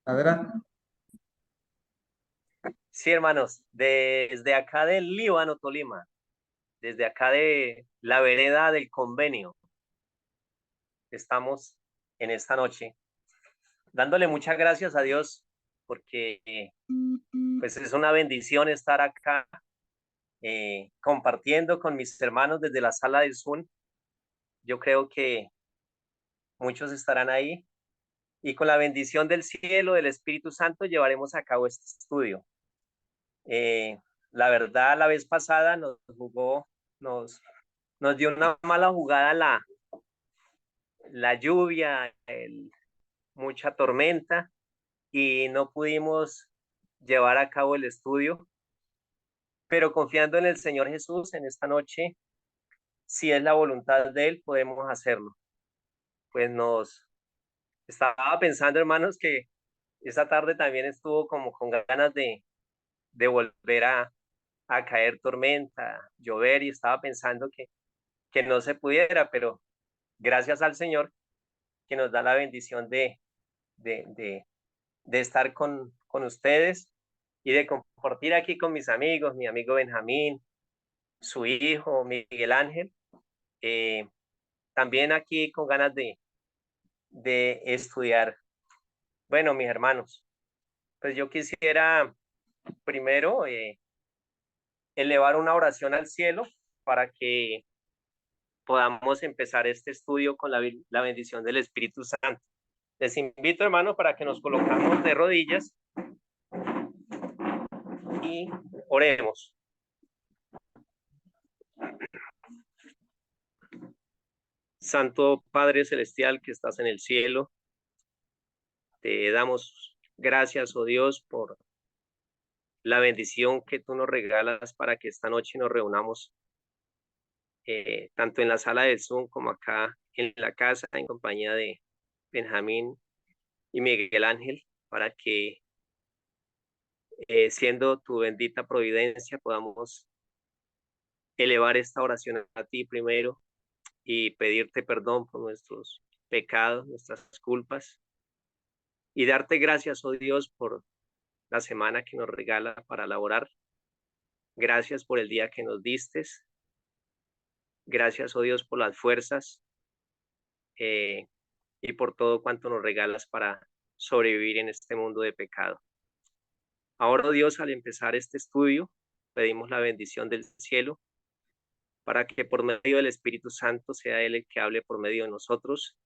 Adelante. Sí, hermanos, desde acá del Líbano, Tolima, desde acá de la vereda del Convenio, estamos en esta noche dándole muchas gracias a Dios porque pues es una bendición estar acá compartiendo con mis hermanos desde la sala del Zoom. Yo creo que muchos estarán ahí y con la bendición del cielo, del Espíritu Santo, llevaremos a cabo este estudio. Eh, la verdad, la vez pasada nos, nos dio una mala jugada la lluvia, mucha tormenta y no pudimos llevar a cabo el estudio, pero confiando en el Señor Jesús en esta noche, si es la voluntad de Él, podemos hacerlo. Pues nos estaba pensando, hermanos, que esta tarde también estuvo como con ganas de volver a caer tormenta, llover, y estaba pensando que no se pudiera, pero gracias al Señor que nos da la bendición de, de, de estar con ustedes y de compartir aquí con mis amigos, mi amigo Benjamín, su hijo Miguel Ángel, eh, también aquí con ganas de estudiar. Bueno, mis hermanos, pues yo quisiera primero elevar una oración al cielo para que podamos empezar este estudio con la bendición del Espíritu Santo. Les invito, hermanos, para que nos colocamos de rodillas y oremos. Santo Padre Celestial que estás en el cielo, te damos gracias, oh Dios, por la bendición que tú nos regalas para que esta noche nos reunamos, tanto en la sala del Zoom como acá en la casa, en compañía de Benjamín y Miguel Ángel, para que, siendo tu bendita providencia, podamos elevar esta oración a ti primero y pedirte perdón por nuestros pecados, nuestras culpas, y darte gracias, oh Dios, por la semana que nos regala para laborar. Gracias por el día que nos distes. Gracias, oh Dios, por las fuerzas eh, y por todo cuanto nos regalas para sobrevivir en este mundo de pecado. Ahora, oh Dios, al empezar este estudio, pedimos la bendición del cielo para que por medio del Espíritu Santo sea Él el que hable por medio de nosotros,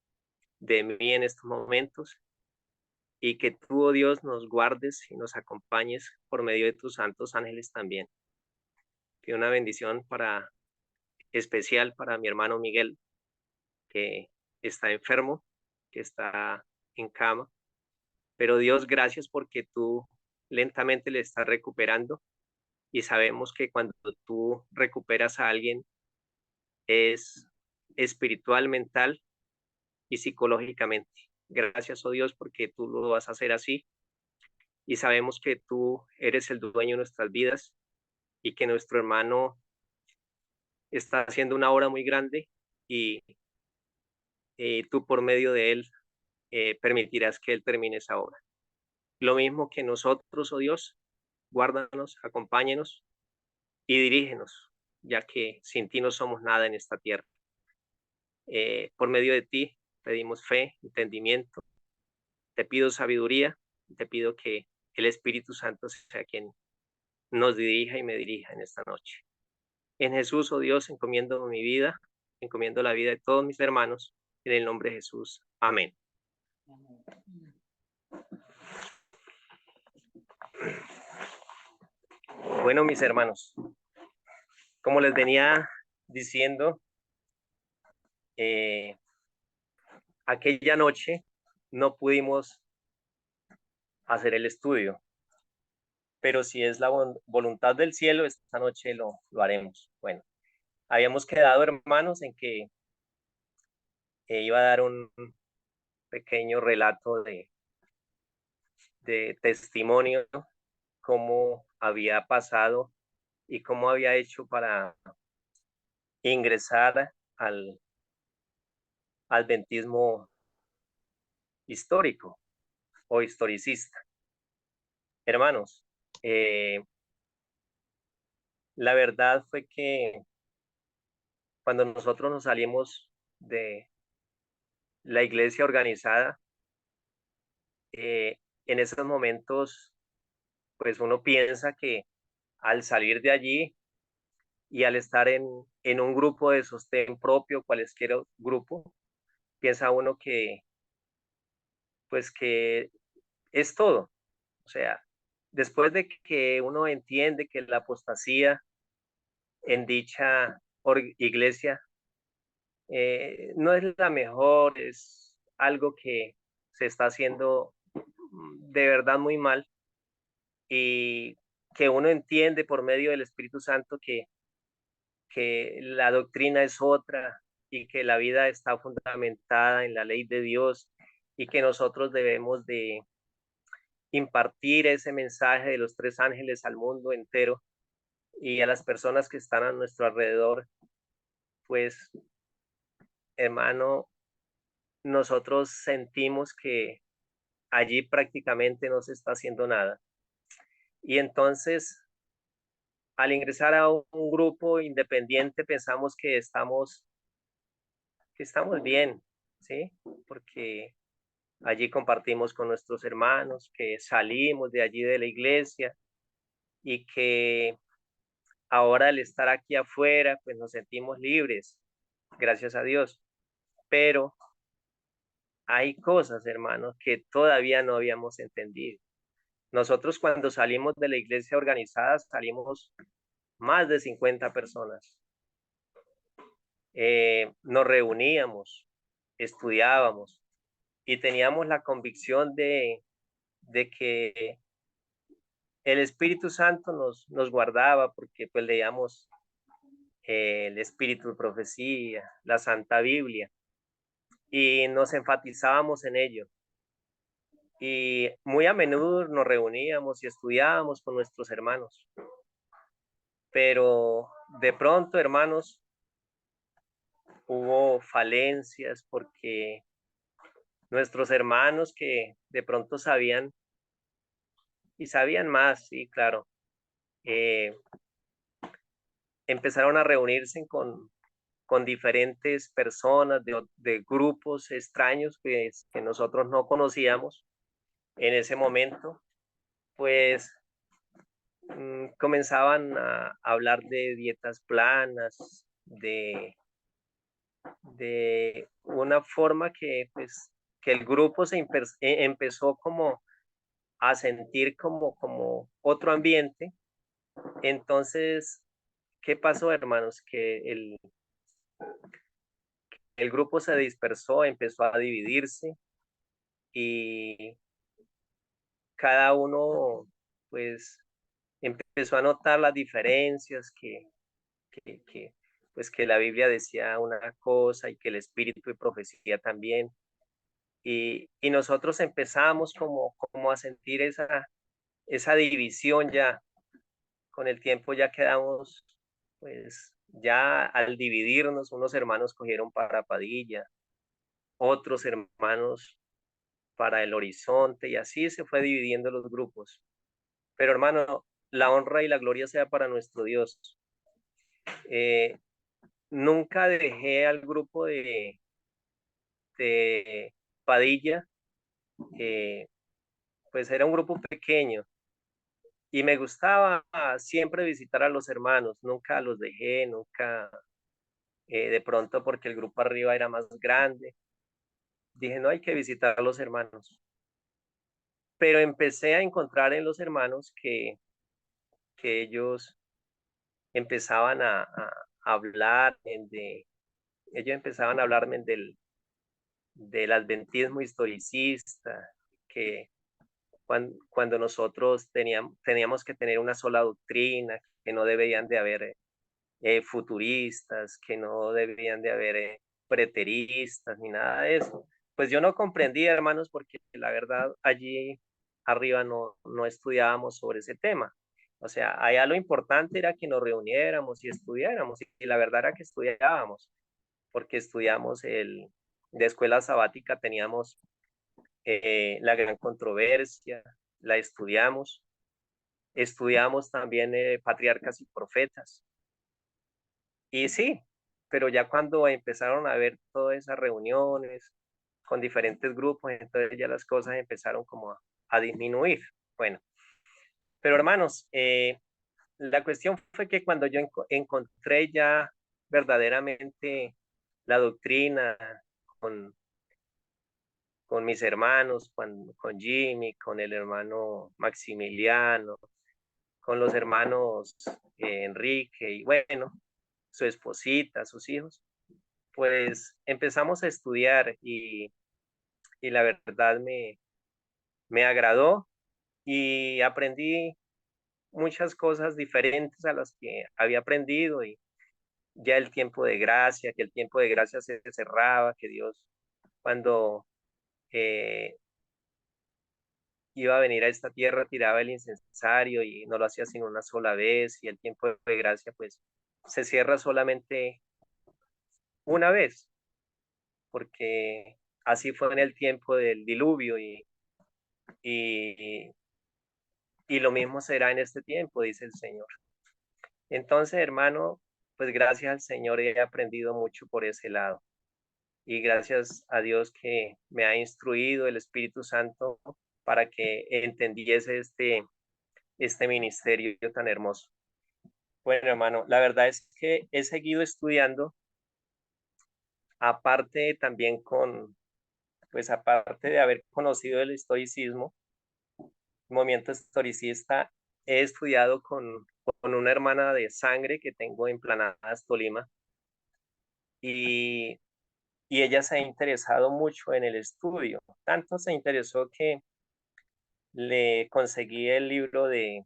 de mí en estos momentos, y que tú, oh Dios, nos guardes y nos acompañes por medio de tus santos ángeles también. Pido una bendición especial para mi hermano Miguel, que está enfermo, que está en cama. Pero Dios, gracias porque tú lentamente le estás recuperando, y sabemos que cuando tú recuperas a alguien es espiritual, mental y psicológicamente. Gracias, oh Dios, porque tú lo vas a hacer así, y sabemos que tú eres el dueño de nuestras vidas y que nuestro hermano está haciendo una obra muy grande, y tú por medio de él permitirás que él termine esa obra. Lo mismo que nosotros, oh Dios, guárdanos, acompáñenos y dirígenos, ya que sin ti no somos nada en esta tierra. Por medio de ti pedimos fe, entendimiento, te pido sabiduría, te pido que el Espíritu Santo sea quien nos dirija y me dirija en esta noche. En Jesús, oh Dios, encomiendo mi vida, encomiendo la vida de todos mis hermanos, en el nombre de Jesús. Amén. Bueno, mis hermanos, como les venía diciendo, aquella noche no pudimos hacer el estudio, pero si es la voluntad del cielo, esta noche lo haremos. Bueno, habíamos quedado, hermanos, en que iba a dar un pequeño relato de testimonio, cómo había pasado y cómo había hecho para ingresar al adventismo histórico. o historicista. Hermanos, la verdad fue que cuando nosotros nos salimos de la iglesia organizada, en esos momentos, pues uno piensa que al salir de allí y al estar en un grupo de sostén propio, cualesquiera grupo, piensa uno que, pues que es todo. O sea, después de que uno entiende que la apostasía en dicha iglesia no es la mejor, es algo que se está haciendo de verdad muy mal y que uno entiende por medio del Espíritu Santo que la doctrina es otra y que la vida está fundamentada en la ley de Dios y que nosotros debemos de impartir ese mensaje de los tres ángeles al mundo entero y a las personas que están a nuestro alrededor, pues, hermano, nosotros sentimos que allí prácticamente no se está haciendo nada. Y entonces, al ingresar a un grupo independiente, pensamos que estamos bien, ¿sí? Porque allí compartimos con nuestros hermanos, que salimos de allí de la iglesia y que ahora al estar aquí afuera, pues nos sentimos libres, gracias a Dios. Pero hay cosas, hermanos, que todavía no habíamos entendido. Nosotros cuando salimos de la iglesia organizada, salimos más de 50 personas. Nos reuníamos, estudiábamos y teníamos la convicción de que el Espíritu Santo nos guardaba porque pues leíamos el Espíritu de Profecía, la Santa Biblia, y nos enfatizábamos en ello. Y muy a menudo nos reuníamos y estudiábamos con nuestros hermanos. Pero de pronto, hermanos, hubo falencias porque nuestros hermanos que de pronto sabían y sabían más, sí, claro, eh, empezaron a reunirse con diferentes personas de grupos extraños que nosotros no conocíamos en ese momento, pues comenzaban a hablar de dietas planas, de una forma que, pues, que el grupo empezó como a sentir como otro ambiente. Entonces, ¿qué pasó, hermanos? Que el grupo se dispersó, empezó a dividirse y cada uno, pues, empezó a notar las diferencias que, pues, que la Biblia decía una cosa y que el espíritu de profecía también. Y nosotros empezamos como a sentir esa división ya. Con el tiempo ya quedamos, pues, ya al dividirnos, unos hermanos cogieron para Padilla, otros hermanos para el Horizonte, y así se fue dividiendo los grupos. Pero hermano, la honra y la gloria sea para nuestro Dios. Eh, Nunca dejé al grupo de Padilla, eh, pues era un grupo pequeño y me gustaba siempre visitar a los hermanos, nunca los dejé, nunca, de pronto porque el grupo arriba era más grande, dije, no hay que visitar a los hermanos, pero empecé a encontrar en los hermanos que ellos empezaban a hablar ellos empezaban a hablarme del adventismo historicista, que cuando nosotros teníamos que tener una sola doctrina, que no debían de haber futuristas, que no debían de haber preteristas ni nada de eso. Pues yo no comprendía, hermanos, porque la verdad allí arriba no estudiábamos sobre ese tema. O sea, allá lo importante era que nos reuniéramos y estudiáramos, y la verdad era que estudiábamos, porque estudiamos de escuela sabática, teníamos la gran controversia, la estudiamos. Estudiamos también patriarcas y profetas. Y sí, pero ya cuando empezaron a ver todas esas reuniones con diferentes grupos, entonces ya las cosas empezaron como a disminuir. Bueno, pero hermanos, la cuestión fue que cuando yo encontré ya verdaderamente la doctrina con, con mis hermanos, con Jimmy, con el hermano Maximiliano, con los hermanos Enrique y bueno, su esposita, sus hijos, pues empezamos a estudiar y la verdad me agradó y aprendí muchas cosas diferentes a las que había aprendido y ya el tiempo de gracia, que el tiempo de gracia se cerraba, que Dios cuando eh, iba a venir a esta tierra tiraba el incensario y no lo hacía sino una sola vez y el tiempo de gracia pues se cierra solamente una vez, porque así fue en el tiempo del diluvio y, y lo mismo será en este tiempo, dice el Señor. Entonces, hermano, pues gracias al Señor he aprendido mucho por ese lado. Y gracias a Dios que me ha instruido el Espíritu Santo para que entendiese este ministerio tan hermoso. Bueno, hermano, la verdad es que he seguido estudiando, aparte también pues aparte de haber conocido el estoicismo, el movimiento historicista, he estudiado con una hermana de sangre que tengo en Planadas, Tolima, y, y ella se ha interesado mucho en el estudio. Tanto se interesó que le conseguí el libro de,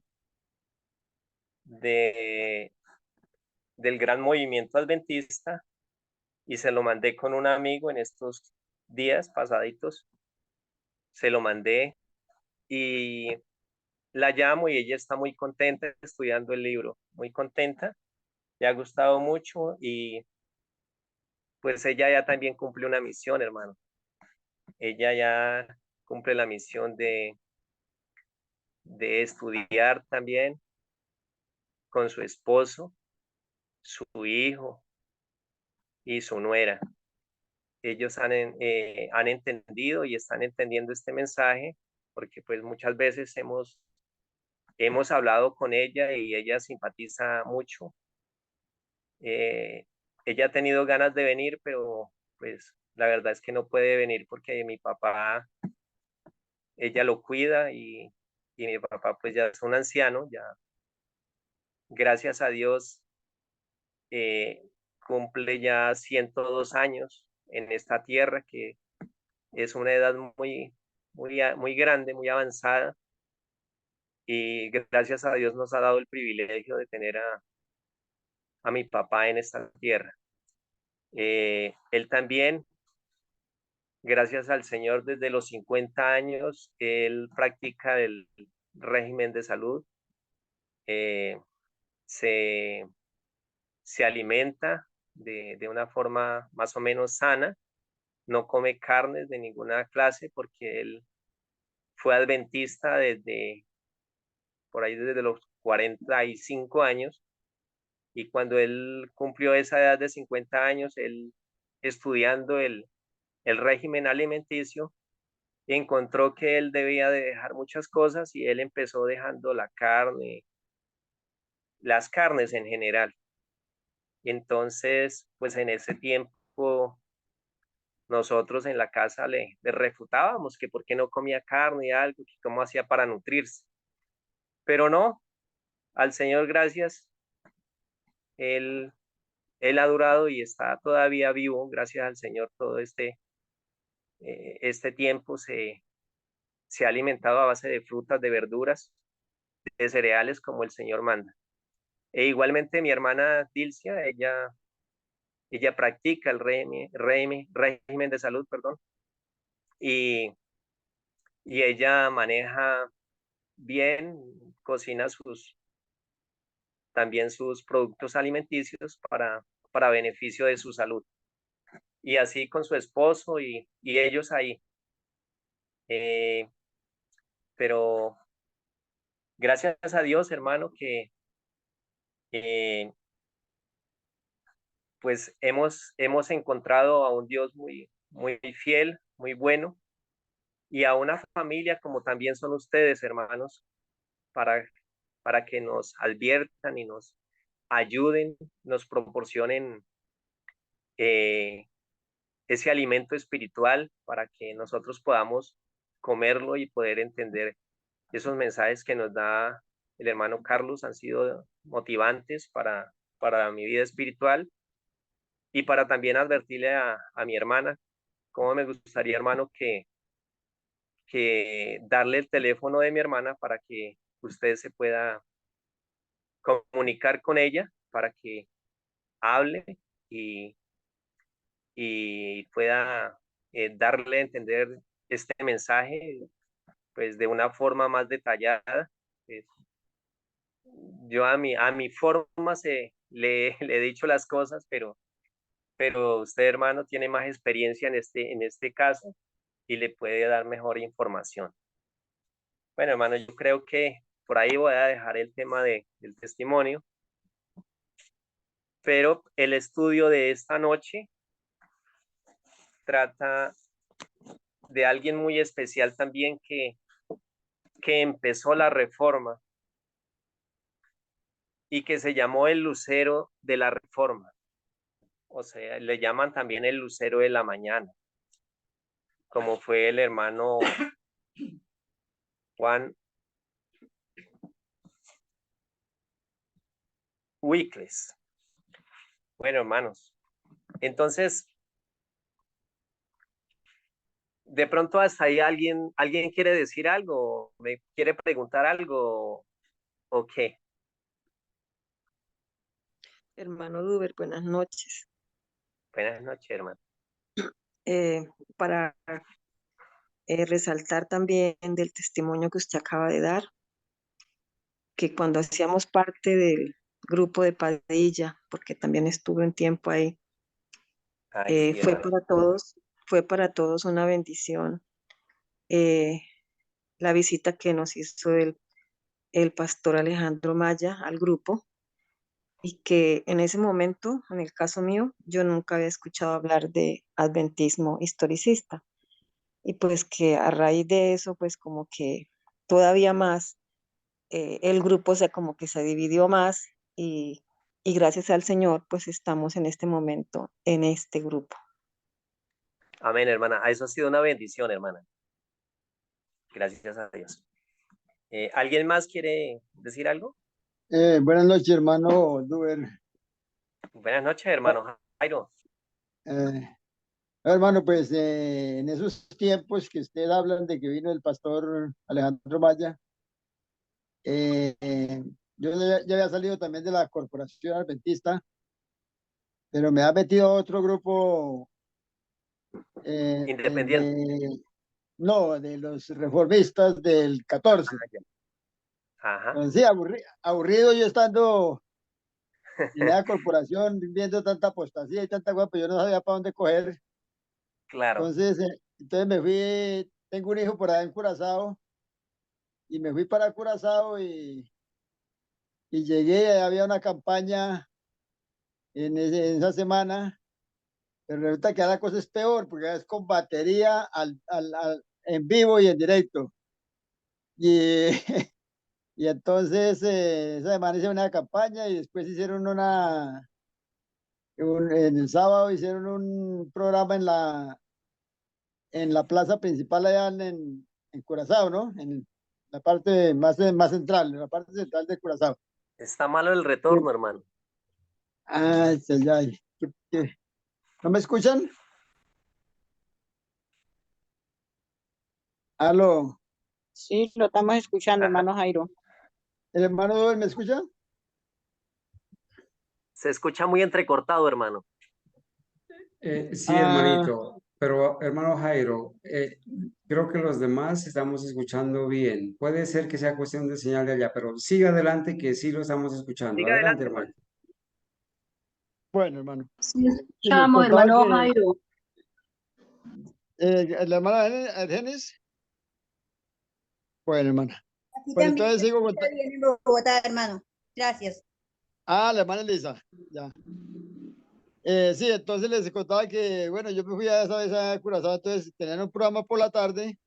del gran movimiento adventista y se lo mandé con un amigo en estos días pasaditos. Se lo mandé y la llamo y ella está muy contenta estudiando el libro, muy contenta, le ha gustado mucho y pues ella ya también cumple una misión, hermano. Ella ya cumple la misión de estudiar también con su esposo, su hijo y su nuera. Ellos han entendido y están entendiendo este mensaje porque pues muchas veces hemos hablado con ella y ella simpatiza mucho. Eh, ella ha tenido ganas de venir, pero pues la verdad es que no puede venir porque mi papá, ella lo cuida y mi papá pues ya es un anciano, ya gracias a Dios eh, cumple ya 102 años en esta tierra, que es una edad muy grande, muy avanzada, y gracias a Dios nos ha dado el privilegio de tener a mi papá en esta tierra. Él también, gracias al Señor, desde los 50 años, él practica el régimen de salud, eh, se, se alimenta de una forma más o menos sana, no come carnes de ninguna clase porque él fue adventista por ahí desde los 45 años y cuando él cumplió esa edad de 50 años, él estudiando el régimen alimenticio, encontró que él debía de dejar muchas cosas y él empezó dejando la carne, las carnes en general. Y entonces, pues en ese tiempo nosotros en la casa le refutábamos que por qué no comía carne y algo, que cómo hacía para nutrirse. Pero no, al Señor gracias, él, él ha durado y está todavía vivo, gracias al Señor, todo este tiempo se ha alimentado a base de frutas, de verduras, de cereales como el Señor manda. E igualmente mi hermana Dilcia, ella practica el régimen de salud, perdón, y, y ella maneja bien, cocina también sus productos alimenticios para beneficio de su salud. Y así con su esposo y ellos ahí. Eh, pero gracias a Dios, hermano, que eh, pues hemos encontrado a un Dios muy fiel, muy bueno, y a una familia como también son ustedes, hermanos, para, para que nos adviertan y nos ayuden, nos proporcionen eh, ese alimento espiritual para que nosotros podamos comerlo y poder entender esos mensajes que nos da el hermano Carlos. Han sido motivantes para mi vida espiritual y para también advertirle a mi hermana cómo me gustaría, hermano, que darle el teléfono de mi hermana para que usted se pueda comunicar con ella, para que hable y, y pueda darle a entender este mensaje pues de una forma más detallada. Eh, yo a mi forma le he dicho las cosas, pero usted, hermano, tiene más experiencia en este caso y le puede dar mejor información. Bueno, hermano, yo creo que por ahí voy a dejar el tema del testimonio, pero el estudio de esta noche trata de alguien muy especial también que empezó la reforma y que se llamó el lucero de la reforma. O sea, le llaman también el lucero de la mañana, como fue el hermano Juan Wycles. Bueno, hermanos, entonces, de pronto hasta ahí alguien quiere decir algo, me quiere preguntar algo o qué. Hermano Duber, buenas noches. Buenas noches, hermano. Para resaltar también del testimonio que usted acaba de dar, que cuando hacíamos parte del grupo de Padilla, porque también estuve un tiempo ahí, Ay, sí, hermano. fue para todos una bendición eh, la visita que nos hizo el pastor Alejandro Maya al grupo, y que en ese momento, en el caso mío, yo nunca había escuchado hablar de adventismo historicista. Y pues que a raíz de eso, pues como que todavía más, el grupo se como que se dividió más, y gracias al Señor, pues estamos en este momento en este grupo. Amén, hermana. Eso ha sido una bendición, hermana. Gracias a Dios. ¿Alguien más quiere decir algo? Buenas noches, hermano Duber. Buenas noches, hermano Jairo. Eh, Hermano, pues en esos tiempos que usted hablan de que vino el pastor Alejandro Maya, yo ya había salido también de la Corporación Adventista, pero me ha metido a otro grupo Independiente. no, de los reformistas del 14. Ajá, Entonces, sí, aburrido yo estando en la corporación, viendo tanta apostasía y tanta cosa, pero yo no sabía para dónde coger. claro. Entonces me fui, tengo un hijo por allá en Curazao, y me fui para Curazao y llegué, había una campaña en esa semana, pero resulta que ahora la cosa es peor, porque es con batería en vivo y en directo. Y, y entonces esa semana hicieron una campaña y después hicieron en el sábado hicieron un programa en la plaza principal allá en Curazao, ¿no? En la parte más central, en la parte central de Curazao. Está malo el retorno, hermano. Ay, ay, ay. ¿No me escuchan? Aló, Sí, lo estamos escuchando, Ajá. hermano Jairo. ¿el hermano Doble me escucha? Se escucha muy entrecortado, hermano. Sí, Ah, hermanito, pero hermano Jairo, creo que los demás estamos escuchando bien. Puede ser que sea cuestión de señal de allá, pero siga adelante que sí lo estamos escuchando. Siga Adelante, adelante, hermano. hermano. bueno, hermano. Sí, Y les escuchamos, contaba hermano que Jairo. la hermana Argenis Bueno, hermana. Aquí Bueno, también entonces se sigo escucha contando. bien en Bogotá, hermano. Gracias. Ah, la hermana Elisa, ya. Sí, entonces les contaba que, bueno, yo me fui a esa vez a Curazao, entonces tenían un programa por la tarde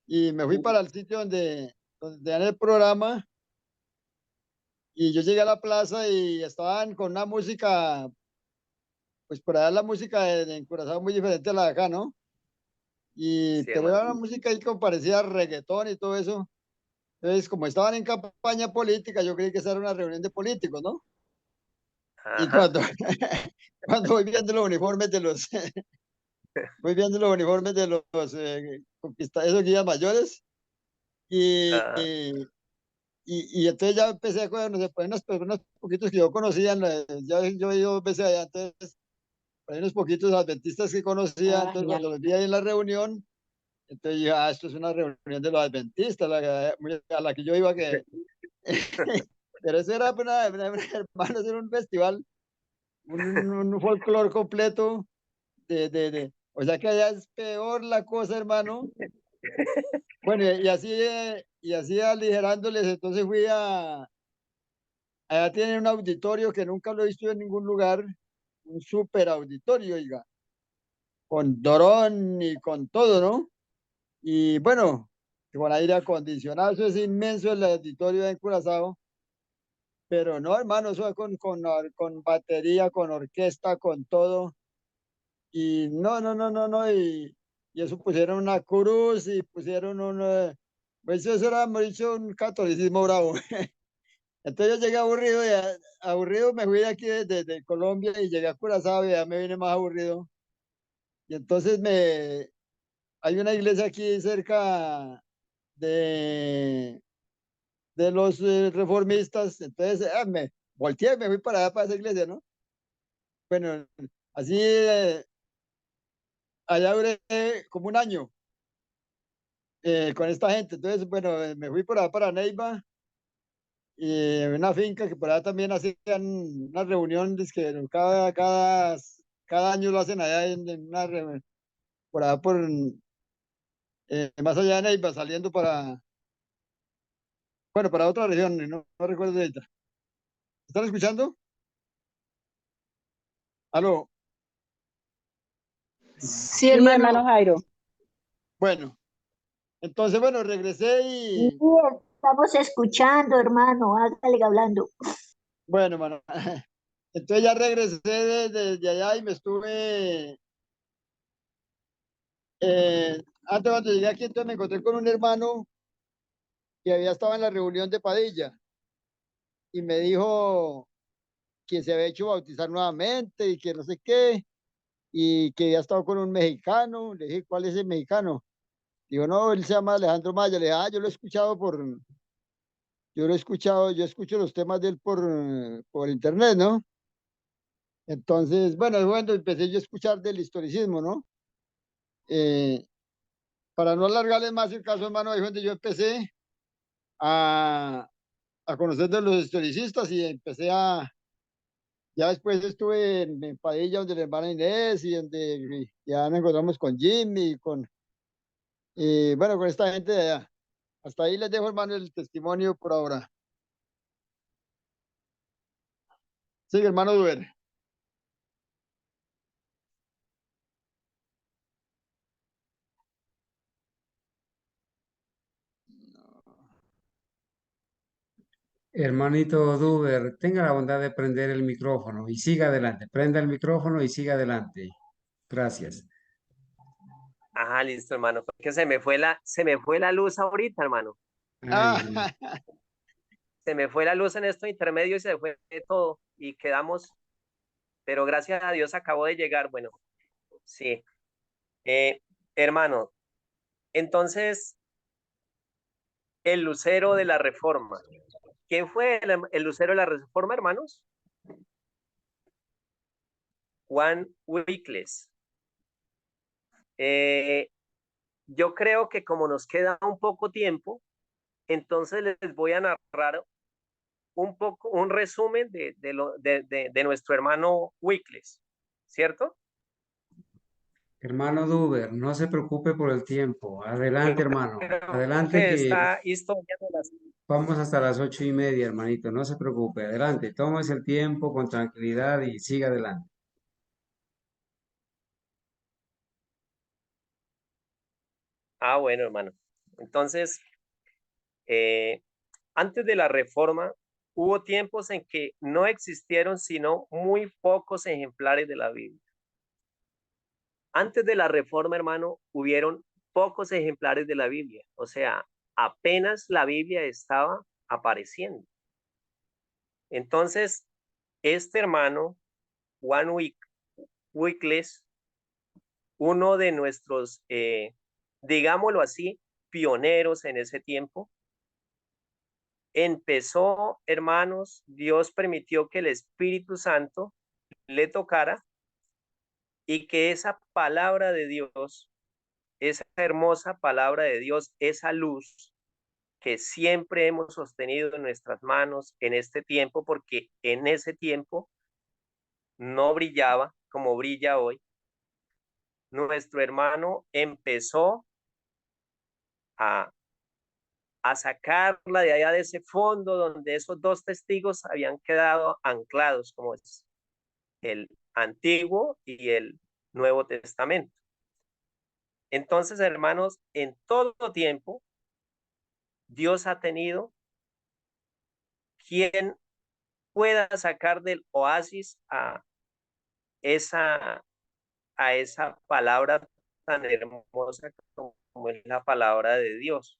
y me fui para el sitio donde tenían el programa y yo llegué a la plaza y estaban con una música, pues por allá la música en Curazao muy diferente a la de acá, ¿no? Sí, Pero era hermano. una música ahí como parecía reggaetón y todo eso. Entonces, como estaban en campaña política, yo creí que esa era una reunión de políticos, ¿no? Y Ajá. cuando, cuando voy viendo los uniformes de los, voy viendo los uniformes de los esos guías mayores, y, Ah, y, y entonces ya empecé a coger, no sé, pues, unos poquitos que yo conocía, ya yo he ido 2 veces allá, entonces hay unos poquitos adventistas que conocía, Ah, entonces genial. cuando los vi ahí en la reunión, entonces dije, ah, esto es una reunión de los adventistas, a la que yo iba, que, pero eso era hermano, eso era un festival, un folclore completo, o sea que allá es peor la cosa, hermano. Bueno, y así aligerándoles, entonces allá tienen un auditorio que nunca lo he visto en ningún lugar, un super auditorio, oiga, con dron y con todo, ¿no? Y bueno, con aire acondicionado, eso es inmenso el auditorio en Curazao, pero no, hermano, eso con batería, con orquesta, con todo, y no, no, no, no, no, y eso pusieron una cruz y pusieron pues eso era, hemos dicho, un catolicismo bravo. Entonces yo llegué aburrido, aburrido me fui de aquí de Colombia y llegué a Curazao y ya me vine más aburrido. Y entonces hay una iglesia aquí cerca de, de los reformistas, entonces me volteé, me fui para allá, para esa iglesia, ¿no? Bueno, así allá duré como un año con esta gente. Entonces, bueno, me fui por allá para Neiva y en una finca que por allá también hacían una reunión, que cada año lo hacen allá en una por allá más allá de Neiva, saliendo bueno, para otra región, no recuerdo ahorita. ¿Están escuchando? Aló. Sí, Sí, hermano. hermano Jairo. Bueno, entonces, bueno, regresé Sí, y, estamos escuchando, hermano. Hágale hablando. bueno, mano, entonces ya regresé desde allá y me estuve, antes cuando llegué aquí, entonces me encontré con un hermano que había estado en la reunión de Padilla y me dijo que se había hecho bautizar nuevamente y que no sé qué, y que había estado con un mexicano. Le dije, ¿cuál es el mexicano? Digo, no, él se llama Alejandro Maya. Le dije, ah, yo lo he escuchado yo lo he escuchado, yo escucho los temas de él por internet, ¿no? Entonces, bueno, es cuando empecé yo a escuchar del historicismo, ¿no? Eh, para no alargarles más el caso, hermano, ahí fue donde yo empecé a, a conocer de los historicistas y ya después estuve en Padilla, donde la hermana Inés, y donde ya nos encontramos con Jimmy, bueno, con esta gente de allá. Hasta ahí les dejo, hermano, el testimonio por ahora. Sigue, hermano Duer. Hermanito Duber, tenga la bondad de prender el micrófono y siga adelante. Prenda el micrófono y siga adelante. Gracias. ajá, listo, hermano. Porque se me fue la luz ahorita, hermano. Ah, Se me fue la luz en estos intermedios y se fue todo. Y quedamos, pero gracias a Dios acabó de llegar. Bueno, sí. Eh, hermano, entonces, el lucero de la reforma. ¿Quién fue el lucero de la reforma, hermanos? Juan Wycliffe. Eh, yo creo que como nos queda un poco tiempo, entonces les voy a narrar un poco, un resumen de nuestro hermano Wycliffe, ¿cierto? Hermano Duber, no se preocupe por el tiempo. Adelante, hermano. Creo Adelante que que está historiando las... vamos hasta las 8:30, hermanito. No se preocupe. Adelante. Tómese el tiempo con tranquilidad y siga adelante. Ah, bueno, hermano. Entonces, eh, antes de la reforma, hubo tiempos en que no existieron sino muy pocos ejemplares de la Biblia. Antes de la reforma, hermano, hubieron pocos ejemplares de la Biblia. O sea, apenas la Biblia estaba apareciendo. Entonces, este hermano, Juan Wycliffe, uno de nuestros, digámoslo así, pioneros en ese tiempo, empezó, hermanos, Dios permitió que el Espíritu Santo le tocara y que esa palabra de Dios, esa hermosa palabra de Dios, esa luz que siempre hemos sostenido en nuestras manos en este tiempo, porque en ese tiempo no brillaba como brilla hoy. Nuestro hermano empezó a, a sacarla de allá de ese fondo donde esos dos testigos habían quedado anclados, como es el Antiguo y el Nuevo Testamento. Entonces, hermanos, en todo tiempo, Dios ha tenido quien pueda sacar del oasis esa, a esa palabra tan hermosa como es la palabra de Dios.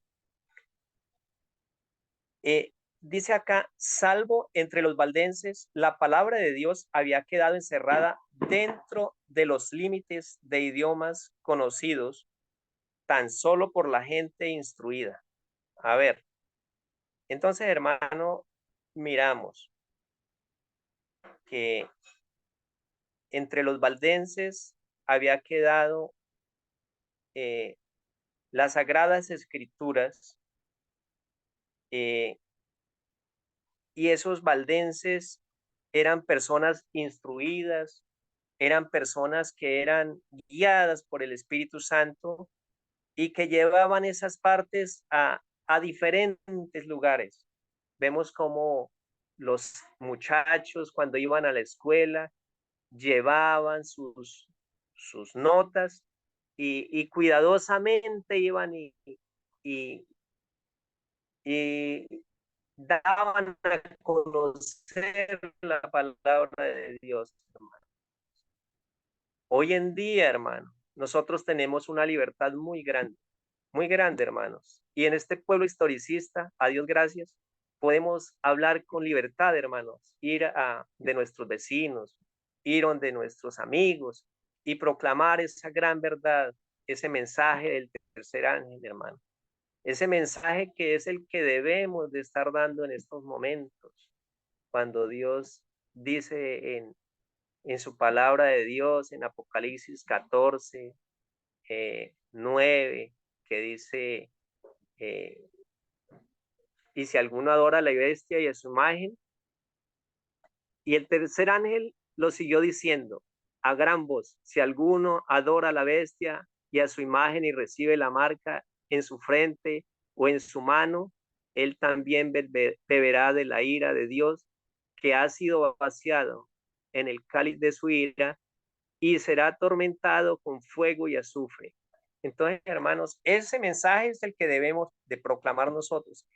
Dice acá, salvo entre los valdenses, la palabra de Dios había quedado encerrada dentro de los límites de idiomas conocidos tan solo por la gente instruida. A ver, entonces, hermano, miramos que entre los valdenses había quedado las sagradas escrituras, y esos valdenses eran personas instruidas, eran personas que eran guiadas por el Espíritu Santo y que llevaban esas partes a diferentes lugares. Vemos como los muchachos cuando iban a la escuela llevaban sus notas y cuidadosamente iban y, y daban a conocer la palabra de Dios, hermano. Hoy en día, hermano, nosotros tenemos una libertad muy grande, hermanos. Y en este pueblo historicista, a Dios gracias, podemos hablar con libertad, hermanos, ir de nuestros vecinos, ir donde nuestros amigos y proclamar esa gran verdad, ese mensaje del tercer ángel, hermano. Ese mensaje que es el que debemos de estar dando en estos momentos, cuando Dios dice en su palabra de Dios, en Apocalipsis 14, 9, que dice, y si alguno adora a la bestia y a su imagen, y el tercer ángel lo siguió diciendo a gran voz, si alguno adora a la bestia y a su imagen y recibe la marca en su frente o en su mano, él también beberá de la ira de Dios que ha sido vaciado en el cáliz de su ira y será atormentado con fuego y azufre. Entonces, hermanos, ese mensaje es el que debemos de proclamar nosotros.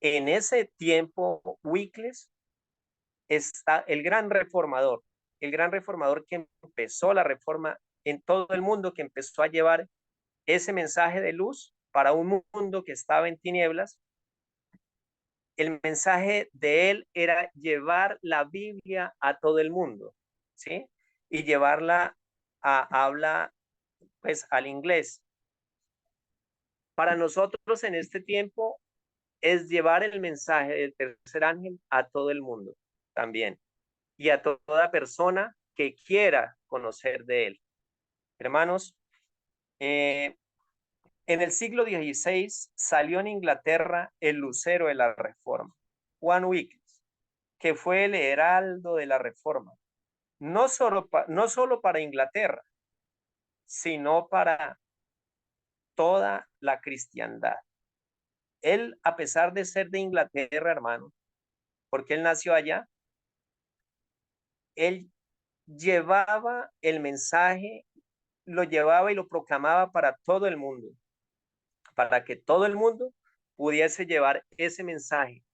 En ese tiempo, Wycliffe está el gran reformador que empezó la reforma en todo el mundo, que empezó a llevar ese mensaje de luz para un mundo que estaba en tinieblas. El mensaje de él era llevar la Biblia a todo el mundo, ¿sí? Y llevarla a habla, pues, al inglés. Para nosotros en este tiempo es llevar el mensaje del tercer ángel a todo el mundo también y a toda persona que quiera conocer de él. Hermanos, en el siglo XVI salió en Inglaterra el lucero de la Reforma, Juan Wycliffe, que fue el heraldo de la Reforma, no solo para Inglaterra, sino para toda la cristiandad. Él, a pesar de ser de Inglaterra, hermano, porque él nació allá, él llevaba el mensaje, lo llevaba y lo proclamaba para todo el mundo, para que todo el mundo pudiese llevar ese mensaje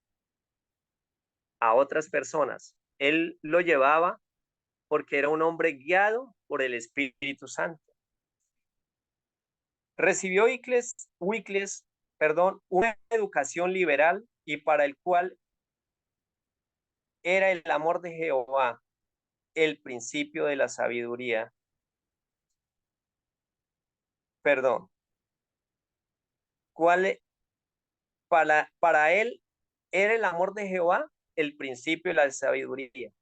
a otras personas. Él lo llevaba porque era un hombre guiado por el Espíritu Santo. Recibió Wycliffe, una educación liberal y para el cual era el amor de Jehová el principio de la sabiduría. Perdón. Para él era el amor de Jehová el principio de la sabiduría.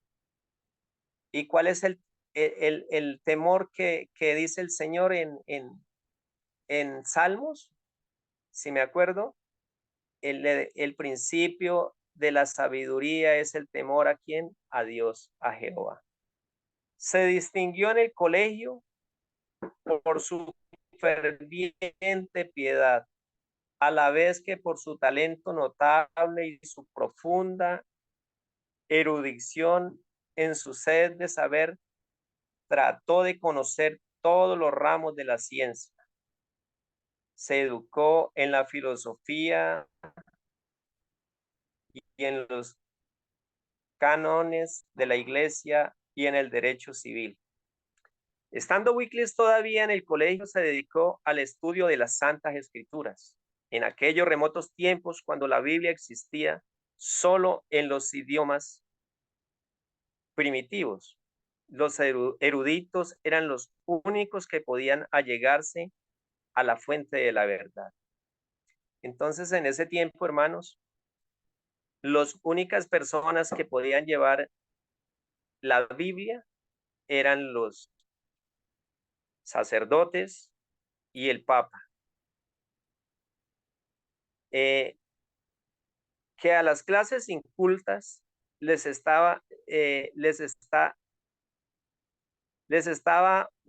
¿Y cuál es el temor que dice el Señor en Salmos? Si me acuerdo, el principio de la sabiduría es el temor ¿a quién? A Dios, a Jehová. Se distinguió en el colegio por su ferviente piedad, a la vez que por su talento notable y su profunda erudición en su sed de saber, trató de conocer todos los ramos de la ciencia. Se educó en la filosofía y en los cánones de la iglesia y en el derecho civil. Estando Wycliffe todavía en el colegio, se dedicó al estudio de las Santas Escrituras. En aquellos remotos tiempos, cuando la Biblia existía solo en los idiomas primitivos, los eruditos eran los únicos que podían allegarse a la fuente de la verdad. Entonces, en ese tiempo, hermanos, las únicas personas que podían llevar la Biblia eran los sacerdotes y el Papa. Que a las clases incultas les estaba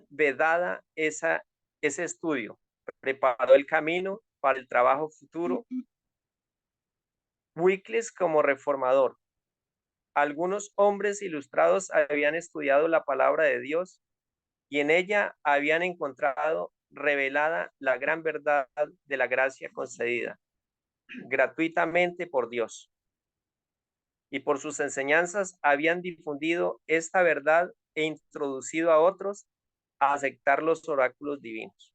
vedada ese estudio. Preparó el camino para el trabajo futuro. Wycliffe como reformador. Algunos hombres ilustrados habían estudiado la palabra de Dios y en ella habían encontrado revelada la gran verdad de la gracia concedida gratuitamente por Dios. Y por sus enseñanzas habían difundido esta verdad e introducido a otros a aceptar los oráculos divinos.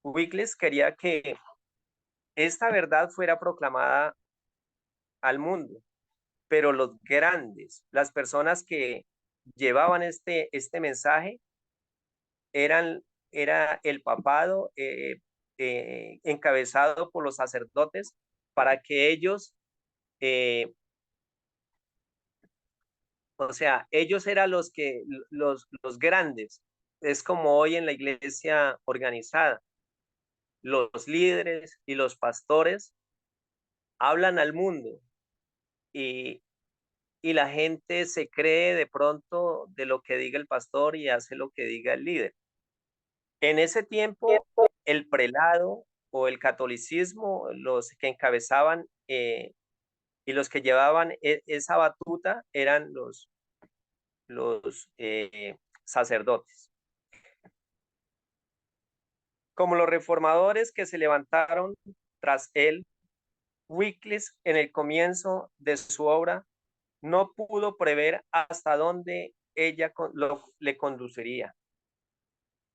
Wycliffe quería que esta verdad fuera proclamada al mundo, pero los grandes, las personas que llevaban este mensaje, era el papado encabezado por los sacerdotes para que ellos, o sea, ellos eran los grandes. Es como hoy en la iglesia organizada. Los líderes y los pastores hablan al mundo y la gente se cree de pronto de lo que diga el pastor y hace lo que diga el líder. En ese tiempo, el prelado o el catolicismo, los que encabezaban y los que llevaban esa batuta eran los sacerdotes. Como los reformadores que se levantaron tras él, Wycliffe en el comienzo de su obra no pudo prever hasta dónde ella le conduciría.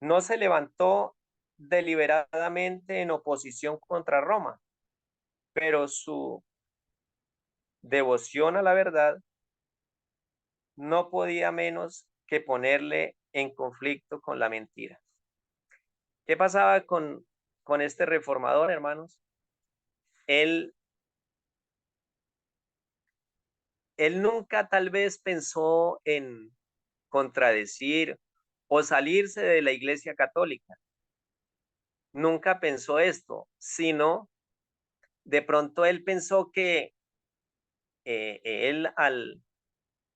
No se levantó deliberadamente en oposición contra Roma, pero su devoción a la verdad no podía menos que ponerle en conflicto con la mentira. ¿Qué pasaba con este reformador, hermanos? Él nunca tal vez pensó en contradecir o salirse de la Iglesia Católica. Nunca pensó esto, sino de pronto él pensó que él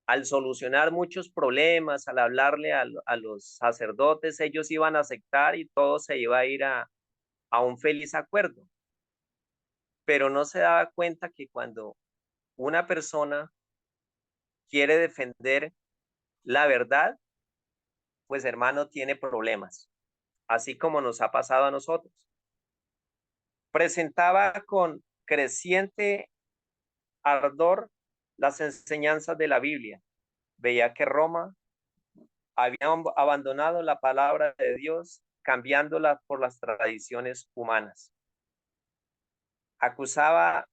al solucionar muchos problemas, al hablarle a los sacerdotes, ellos iban a aceptar y todo se iba a ir a un feliz acuerdo. Pero no se daba cuenta que cuando una persona quiere defender la verdad, pues hermano, tiene problemas, así como nos ha pasado a nosotros. Presentaba con creciente ardor las enseñanzas de la Biblia. Veía que Roma había abandonado la palabra de Dios, cambiándola por las tradiciones humanas. Acusaba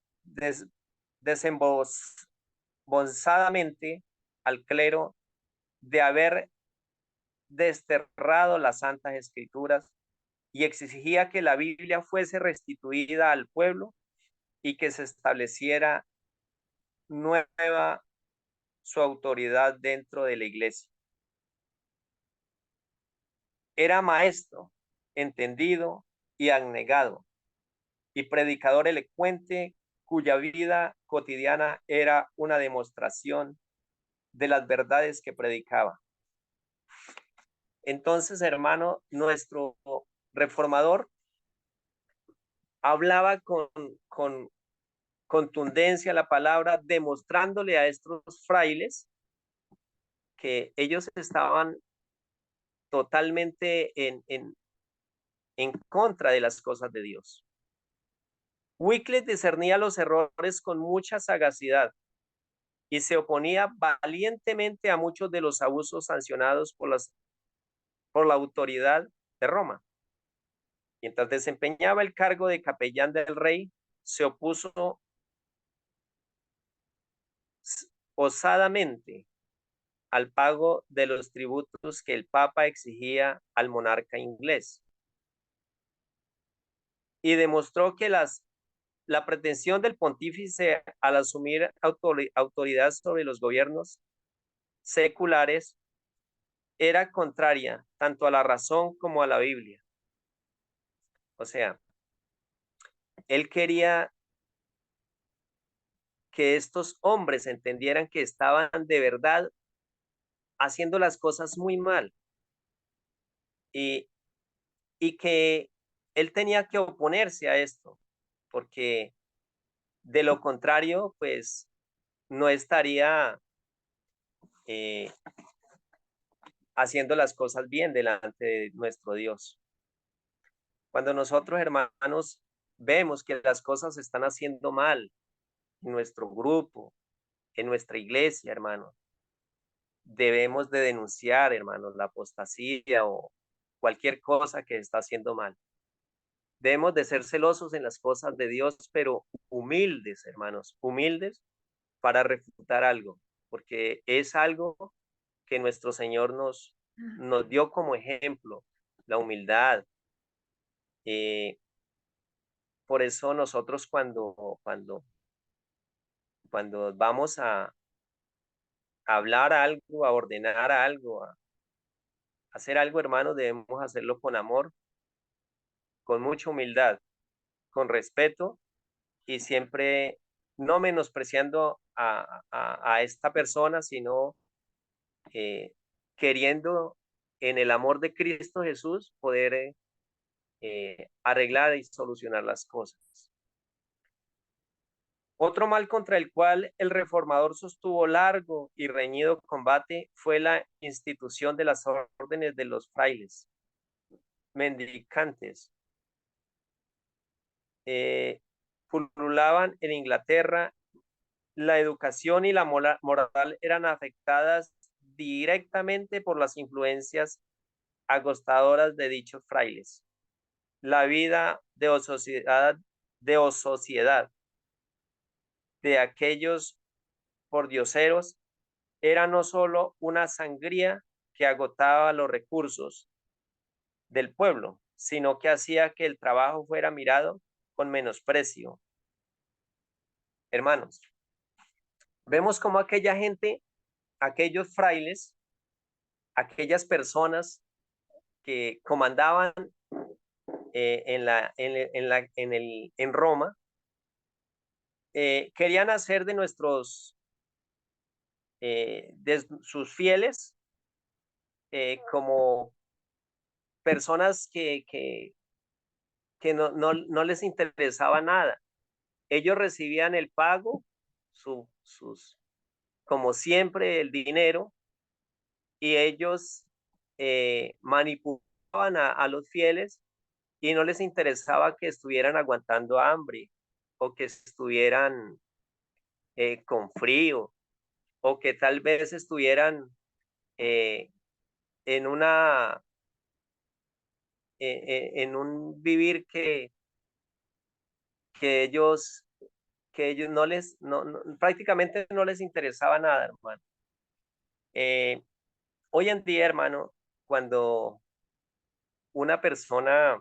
desembolsadamente al clero de haber desterrado las santas escrituras y exigía que la Biblia fuese restituida al pueblo y que se estableciera nueva su autoridad dentro de la iglesia. Era maestro, entendido y abnegado, y predicador elocuente cuya vida cotidiana era una demostración de las verdades que predicaba. Entonces, hermano, nuestro reformador hablaba con contundencia la palabra, demostrándole a estos frailes que ellos estaban totalmente en contra de las cosas de Dios. Wycliffe discernía los errores con mucha sagacidad y se oponía valientemente a muchos de los abusos sancionados por la autoridad de Roma. Mientras desempeñaba el cargo de capellán del rey, se opuso osadamente al pago de los tributos que el Papa exigía al monarca inglés. Y demostró que la pretensión del pontífice al asumir autoridad sobre los gobiernos seculares era contraria tanto a la razón como a la Biblia. O sea, él quería que estos hombres entendieran que estaban de verdad haciendo las cosas muy mal y que él tenía que oponerse a esto, porque de lo contrario, pues no estaría haciendo las cosas bien delante de nuestro Dios. Cuando nosotros, hermanos, vemos que las cosas se están haciendo mal en nuestro grupo, en nuestra iglesia, hermanos, debemos de denunciar, hermanos, la apostasía o cualquier cosa que está haciendo mal. Debemos de ser celosos en las cosas de Dios, pero humildes, hermanos, humildes para refutar algo, porque es algo que nuestro Señor nos dio como ejemplo, la humildad. Por eso nosotros cuando vamos a hablar algo, a ordenar algo, a hacer algo, hermano, debemos hacerlo con amor, con mucha humildad, con respeto y siempre no menospreciando a esta persona, sino queriendo en el amor de Cristo Jesús poder arreglar y solucionar las cosas. Otro mal contra el cual el reformador sostuvo largo y reñido combate fue la institución de las órdenes de los frailes mendicantes. Pululaban en Inglaterra. La educación y la moral eran afectadas directamente por las influencias agotadoras de dichos frailes. La vida de sociedad de aquellos pordioseros era no solo una sangría que agotaba los recursos del pueblo, sino que hacía que el trabajo fuera mirado con menosprecio. Hermanos, vemos cómo aquella gente, aquellos frailes, aquellas personas que comandaban en Roma, querían hacer de nuestros de sus fieles como personas que no les interesaba nada. Ellos recibían el pago, como siempre, el dinero, y ellos manipulaban a los fieles y no les interesaba que estuvieran aguantando hambre o que estuvieran con frío o que tal vez estuvieran eh, en en un vivir que ellos no les, prácticamente no les interesaba nada, hermano. Hoy en día, hermano, cuando una persona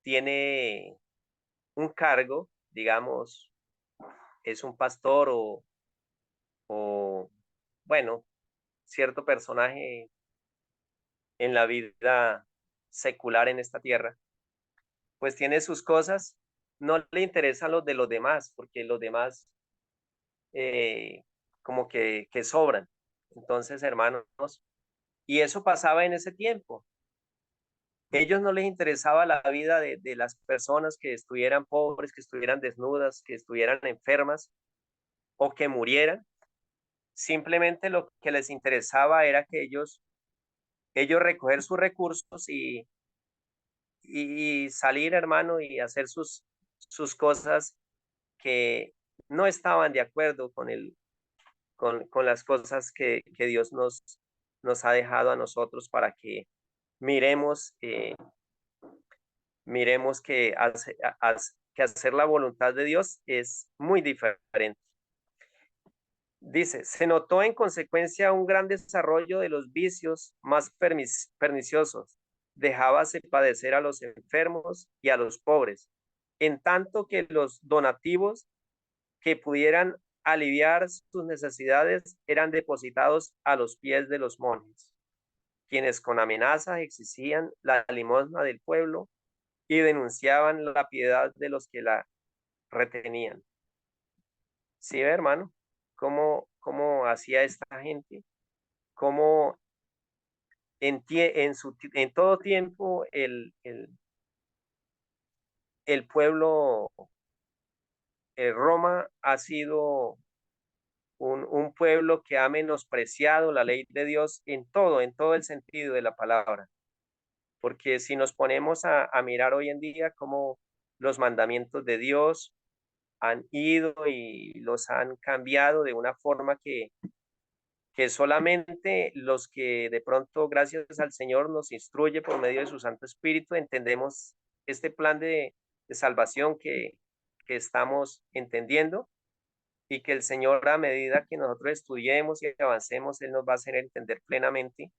tiene un cargo, digamos, es un pastor o bueno, cierto personaje en la vida secular en esta tierra, pues tiene sus cosas, no le interesan los de los demás, porque los demás como que sobran. Entonces, hermanos, y eso pasaba en ese tiempo. Ellos no les interesaba la vida de las personas que estuvieran pobres, que estuvieran desnudas, que estuvieran enfermas o que murieran. Simplemente lo que les interesaba era que ellos recoger sus recursos y salir, hermano, y hacer sus cosas que no estaban de acuerdo con las cosas que Dios nos ha dejado a nosotros para que miremos, miremos que hacer la voluntad de Dios es muy diferente. Dice, se notó en consecuencia un gran desarrollo de los vicios más perniciosos. Dejábase padecer a los enfermos y a los pobres, en tanto que los donativos que pudieran aliviar sus necesidades eran depositados a los pies de los monjes, quienes con amenazas exigían la limosna del pueblo y denunciaban la piedad de los que la retenían. ¿Sí, hermano? ¿Cómo hacía esta gente? ¿Cómo en todo tiempo el pueblo, Roma ha sido un pueblo que ha menospreciado la ley de Dios en todo el sentido de la palabra? Porque si nos ponemos a mirar hoy en día cómo los mandamientos de Dios han ido y los han cambiado de una forma que solamente los que de pronto, gracias al Señor, nos instruye por medio de su Santo Espíritu, entendemos este plan de salvación que estamos entendiendo y que el Señor, a medida que nosotros estudiemos y avancemos, Él nos va a hacer entender plenamente.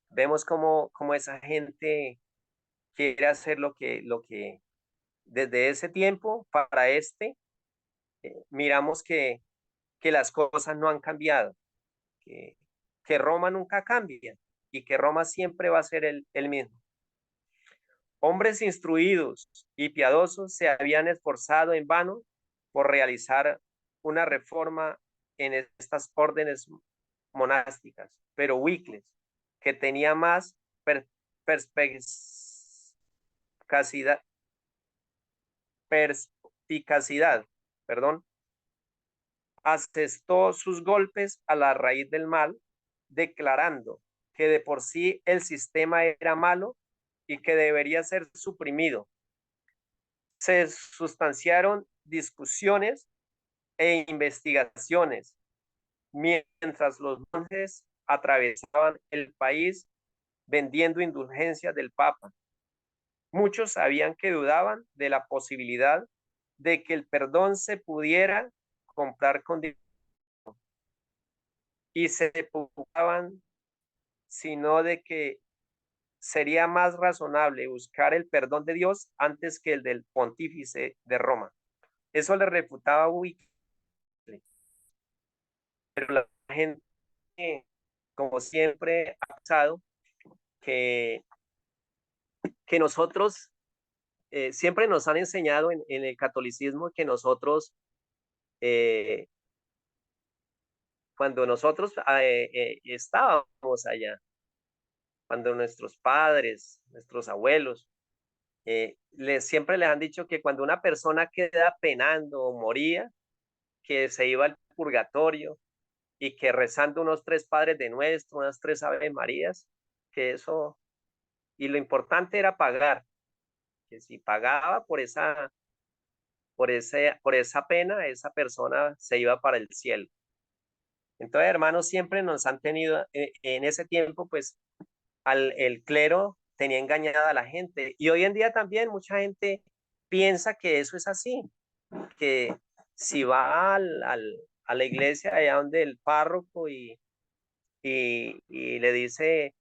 Vemos cómo esa gente quiere hacer lo que desde ese tiempo para miramos que las cosas no han cambiado, que Roma nunca cambia y que Roma siempre va a ser el mismo. Hombres instruidos y piadosos se habían esforzado en vano por realizar una reforma en estas órdenes monásticas, pero Wicles, que tenía más perspicacidad, perdón, asestó sus golpes a la raíz del mal, declarando que de por sí el sistema era malo y que debería ser suprimido. Se sustanciaron discusiones e investigaciones mientras los monjes atravesaban el país vendiendo indulgencias del Papa. Muchos sabían que dudaban de la posibilidad de que el perdón se pudiera comprar con dinero y se preocupaban sino de que sería más razonable buscar el perdón de Dios antes que el del pontífice de Roma. Eso le refutaba Wickley, pero la gente, como siempre, ha pensado que, que nosotros siempre nos han enseñado en el catolicismo que nosotros eh, cuando nosotros estábamos allá, cuando nuestros padres, nuestros abuelos, siempre les han dicho que cuando una persona queda penando o moría, que se iba al purgatorio y que rezando unos 3 Padres de Nuestro, unas 3 Ave Marías, que eso, y lo importante era pagar, que si pagaba por esa pena, esa persona se iba para el cielo. Entonces, hermanos, siempre nos han tenido, en ese tiempo, pues, el clero tenía engañada a la gente. Y hoy en día también mucha gente piensa que eso es así, que si va a la iglesia allá donde el párroco y le dice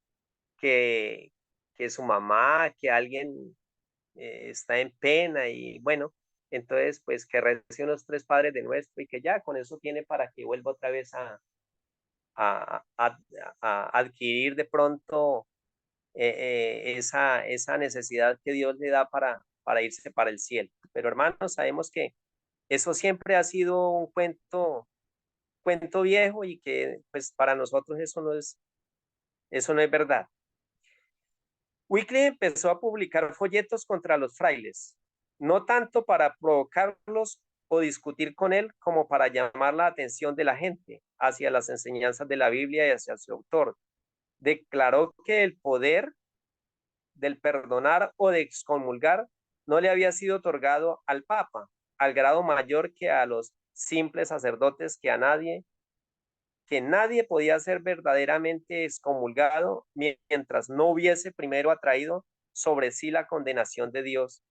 que, que su mamá, que alguien está en pena y bueno, entonces pues que rece unos 3 Padres de Nuestro y que ya con eso tiene para que vuelva otra vez a, a, a adquirir de pronto esa necesidad que Dios le da para irse para el cielo. Pero hermanos, sabemos que eso siempre ha sido un cuento viejo y que pues para nosotros eso no es verdad. Wycliffe empezó a publicar folletos contra los frailes, no tanto para provocarlos o discutir con él, como para llamar la atención de la gente hacia las enseñanzas de la Biblia y hacia su autor. Declaró que el poder del perdonar o de excomulgar no le había sido otorgado al Papa, al grado mayor que a los simples sacerdotes, que nadie podía ser verdaderamente excomulgado mientras no hubiese primero atraído sobre sí la condenación de Dios.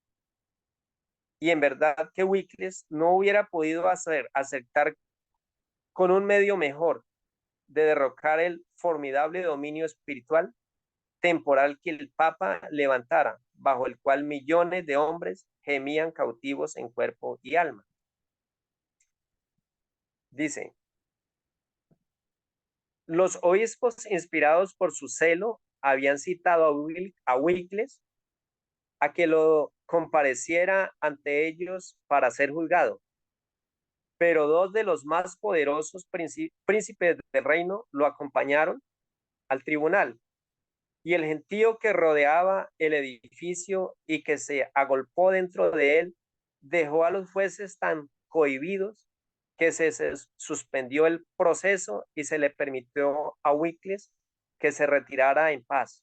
Y en verdad que Wycliffe no hubiera podido aceptar con un medio mejor de derrocar el formidable dominio espiritual temporal que el Papa levantara, bajo el cual millones de hombres gemían cautivos en cuerpo y alma. Dice, los obispos, inspirados por su celo, habían citado a Wycliffe a que lo compareciera ante ellos para ser juzgado. Pero 2 de los más poderosos príncipes del reino lo acompañaron al tribunal, y el gentío que rodeaba el edificio y que se agolpó dentro de él dejó a los jueces tan cohibidos que se suspendió el proceso y se le permitió a Wycliffe que se retirara en paz.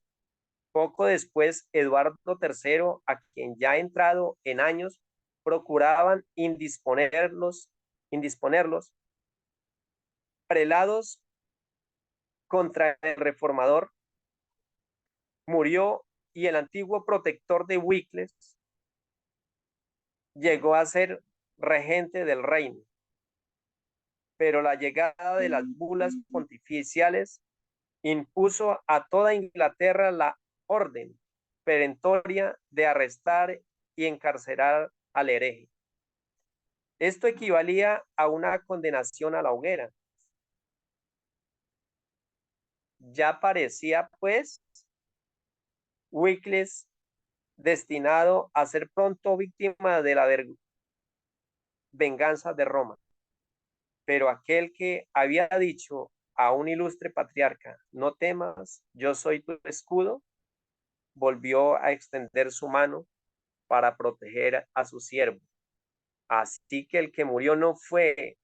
Poco después, Eduardo III, a quien ya entrado en años, procuraban indisponerlos, prelados contra el reformador, murió y el antiguo protector de Wycliffe llegó a ser regente del reino. Pero la llegada de las bulas pontificiales impuso a toda Inglaterra la orden perentoria de arrestar y encarcelar al hereje. Esto equivalía a una condenación a la hoguera. Ya parecía, pues, Wycliffe destinado a ser pronto víctima de la venganza de Roma. Pero aquel que había dicho a un ilustre patriarca, no temas, yo soy tu escudo, volvió a extender su mano para proteger a su siervo. Así que el que murió no fue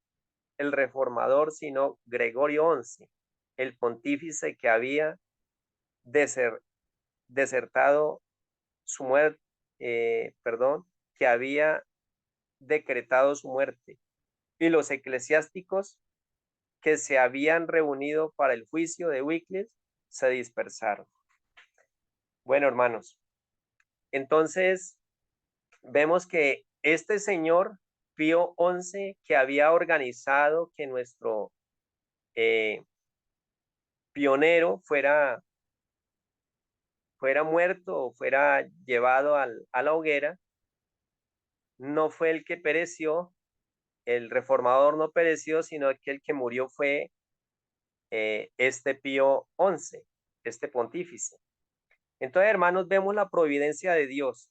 el reformador, sino Gregorio XI, el pontífice que había desertado su muerte, que había decretado su muerte, y los eclesiásticos que se habían reunido para el juicio de Wycliffe se dispersaron. Bueno, hermanos, entonces vemos que este señor Pío XI, que había organizado que nuestro pionero fuera muerto o fuera llevado a la hoguera, no fue el que pereció, el reformador no pereció, sino que el que murió fue este Pío XI, este pontífice. Entonces, hermanos, vemos la providencia de Dios,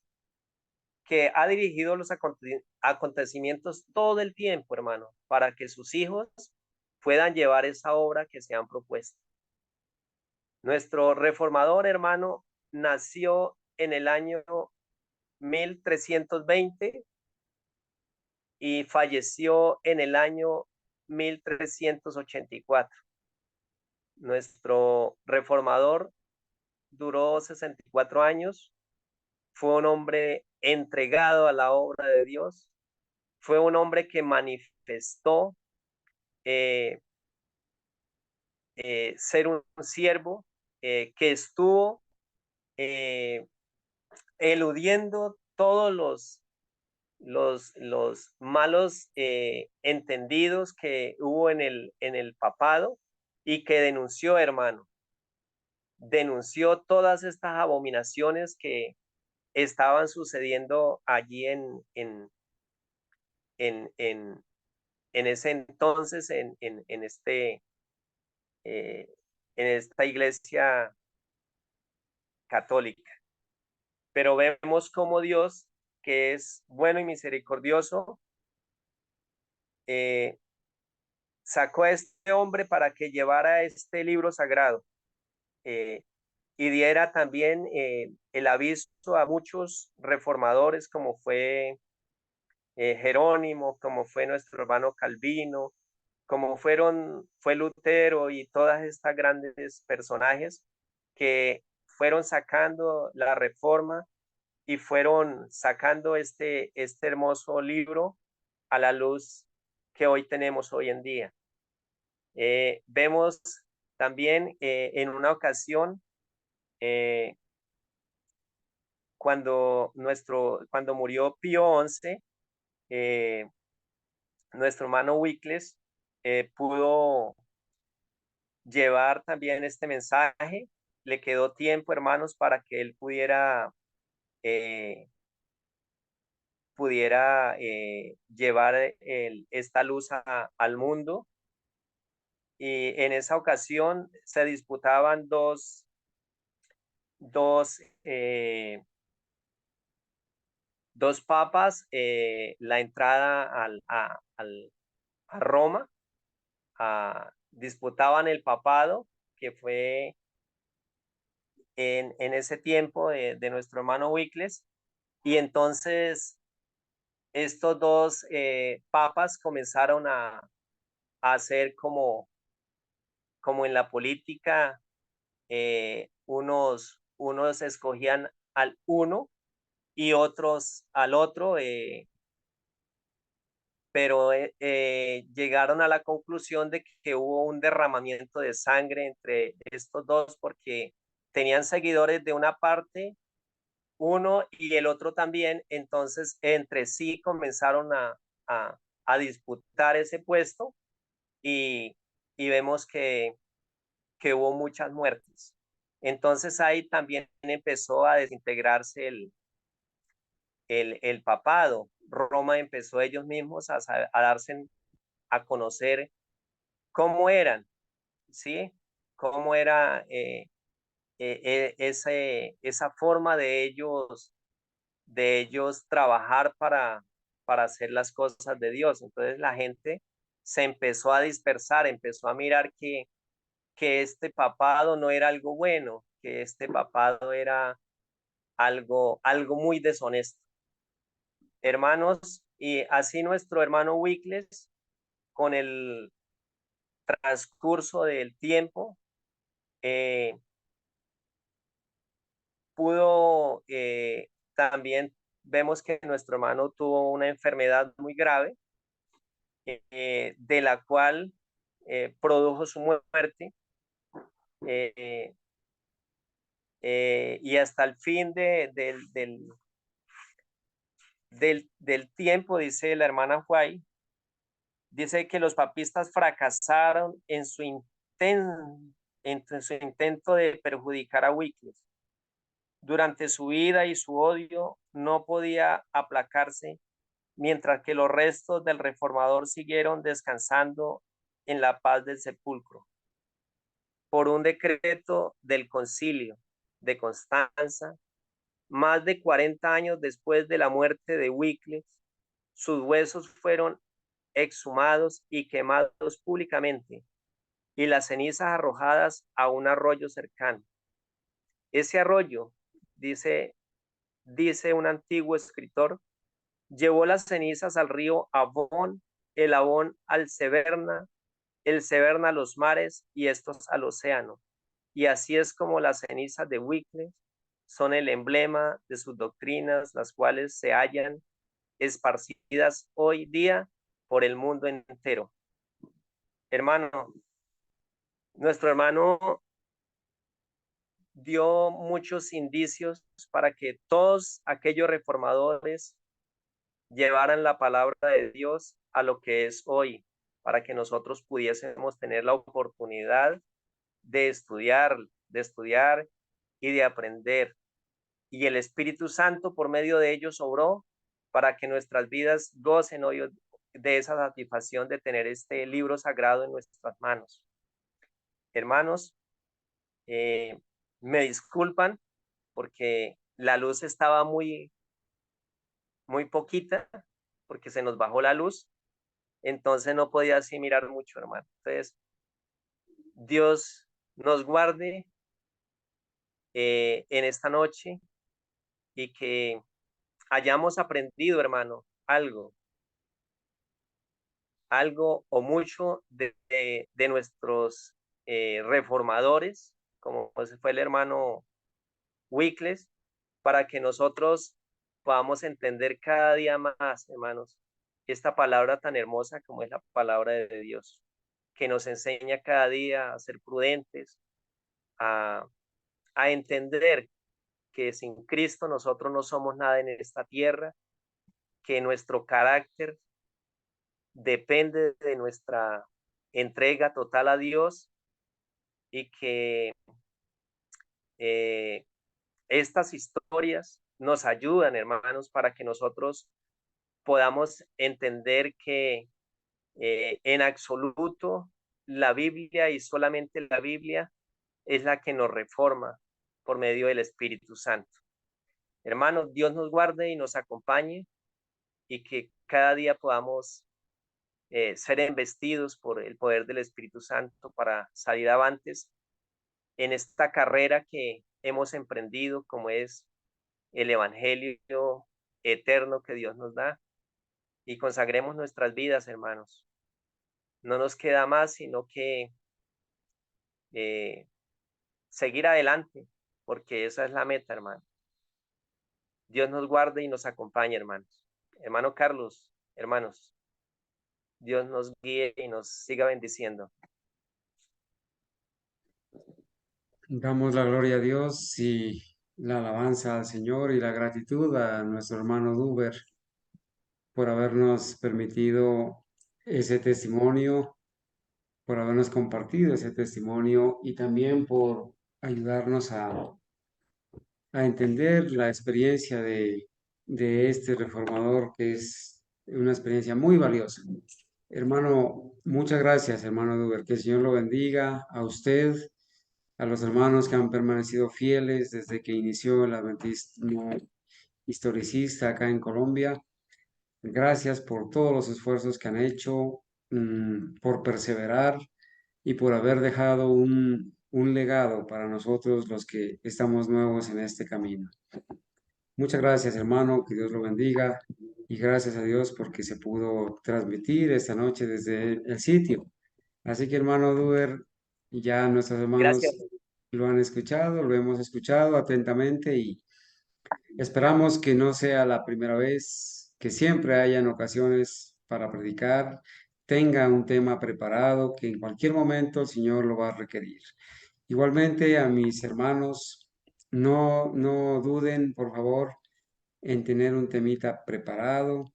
que ha dirigido los acontecimientos todo el tiempo, hermano, para que sus hijos puedan llevar esa obra que se han propuesto. Nuestro reformador, hermano, nació en el año 1320 y falleció en el año 1384. Nuestro reformador duró 64 años, fue un hombre entregado a la obra de Dios, fue un hombre que manifestó ser un siervo, que estuvo eludiendo todos los malos entendidos que hubo en el papado, y que denunció, hermano, denunció todas estas abominaciones que estaban sucediendo allí en ese entonces, en esta iglesia católica. Pero vemos cómo Dios, que es bueno y misericordioso, sacó a este hombre para que llevara este libro sagrado, y diera también el aviso a muchos reformadores, como fue Jerónimo, como fue nuestro hermano Calvino, como fue Lutero, y todas estas grandes personajes que fueron sacando la reforma y fueron sacando este hermoso libro a la luz que hoy tenemos hoy en día. Vemos también en una ocasión, cuando murió Pío XI, nuestro hermano Wicles pudo llevar también este mensaje. Le quedó tiempo, hermanos, para que él pudiera llevar esta luz al mundo. Y en esa ocasión se disputaban dos papas la entrada a Roma. Disputaban el papado, que fue en ese tiempo de nuestro hermano Wicles, y entonces estos dos papas comenzaron a hacer como en la política, unos escogían al uno y otros al otro, pero llegaron a la conclusión de que hubo un derramamiento de sangre entre estos dos, porque tenían seguidores de una parte, uno y el otro también. Entonces entre sí comenzaron a disputar ese puesto, y vemos que hubo muchas muertes. Entonces ahí también empezó a desintegrarse el papado. Roma empezó ellos mismos a darse a conocer cómo eran, ¿sí? Cómo era esa forma de ellos trabajar para hacer las cosas de Dios. Entonces la gente se empezó a dispersar, empezó a mirar que este papado no era algo bueno, que este papado era algo muy deshonesto. Hermanos, y así nuestro hermano Wicles, con el transcurso del tiempo, pudo, también vemos que nuestro hermano tuvo una enfermedad muy grave, de la cual produjo su muerte, y hasta el fin del tiempo, dice la hermana White, dice que los papistas fracasaron en su intento de perjudicar a Wicles. Durante su vida y su odio no podía aplacarse, mientras que los restos del reformador siguieron descansando en la paz del sepulcro. Por un decreto del concilio de Constanza, más de 40 años después de la muerte de Wycliffe, sus huesos fueron exhumados y quemados públicamente, y las cenizas arrojadas a un arroyo cercano. Ese arroyo, dice un antiguo escritor, llevó las cenizas al río Avon, el Avon al Severna, el Severna a los mares y estos al océano. Y así es como las cenizas de Wycliffe son el emblema de sus doctrinas, las cuales se hallan esparcidas hoy día por el mundo entero. Hermano, nuestro hermano dio muchos indicios para que todos aquellos reformadores llevaran la palabra de Dios a lo que es hoy, para que nosotros pudiésemos tener la oportunidad de estudiar y de aprender. Y el Espíritu Santo por medio de ellos obró para que nuestras vidas gocen hoy de esa satisfacción de tener este libro sagrado en nuestras manos. Hermanos, me disculpan porque la luz estaba muy poquita, porque se nos bajó la luz, entonces no podía así mirar mucho, hermano. Entonces, Dios nos guarde en esta noche y que hayamos aprendido, hermano, algo o mucho de nuestros reformadores, como fue el hermano Wycliffe, para que nosotros podamos entender cada día más, hermanos, esta palabra tan hermosa como es la palabra de Dios, que nos enseña cada día a ser prudentes, a entender que sin Cristo nosotros no somos nada en esta tierra, que nuestro carácter depende de nuestra entrega total a Dios y que estas historias nos ayudan, hermanos, para que nosotros podamos entender que en absoluto la Biblia y solamente la Biblia es la que nos reforma por medio del Espíritu Santo. Hermanos, Dios nos guarde y nos acompañe y que cada día podamos ser embestidos por el poder del Espíritu Santo para salir avantes en esta carrera que hemos emprendido, como es el Evangelio eterno que Dios nos da, y consagremos nuestras vidas, hermanos. No nos queda más sino que seguir adelante, porque esa es la meta, hermano. Dios nos guarde y nos acompañe, hermanos. Hermano Carlos, hermanos, Dios nos guíe y nos siga bendiciendo. Damos la gloria a Dios y la alabanza al Señor y la gratitud a nuestro hermano Duber por habernos permitido ese testimonio, por habernos compartido ese testimonio y también por ayudarnos a entender la experiencia de este reformador, que es una experiencia muy valiosa. Hermano, muchas gracias, hermano Duber. Que el Señor lo bendiga a usted, a los hermanos que han permanecido fieles desde que inició el adventismo historicista acá en Colombia. Gracias por todos los esfuerzos que han hecho, por perseverar y por haber dejado un legado para nosotros los que estamos nuevos en este camino. Muchas gracias, hermano, que Dios lo bendiga y gracias a Dios porque se pudo transmitir esta noche desde el sitio. Así que, hermano Duber, ya nuestros Gracias. hermanos lo han escuchado, lo hemos escuchado atentamente y esperamos que no sea la primera vez, que siempre hayan ocasiones para predicar, tenga un tema preparado, que en cualquier momento el Señor lo va a requerir. Igualmente a mis hermanos, no duden, por favor, en tener un temita preparado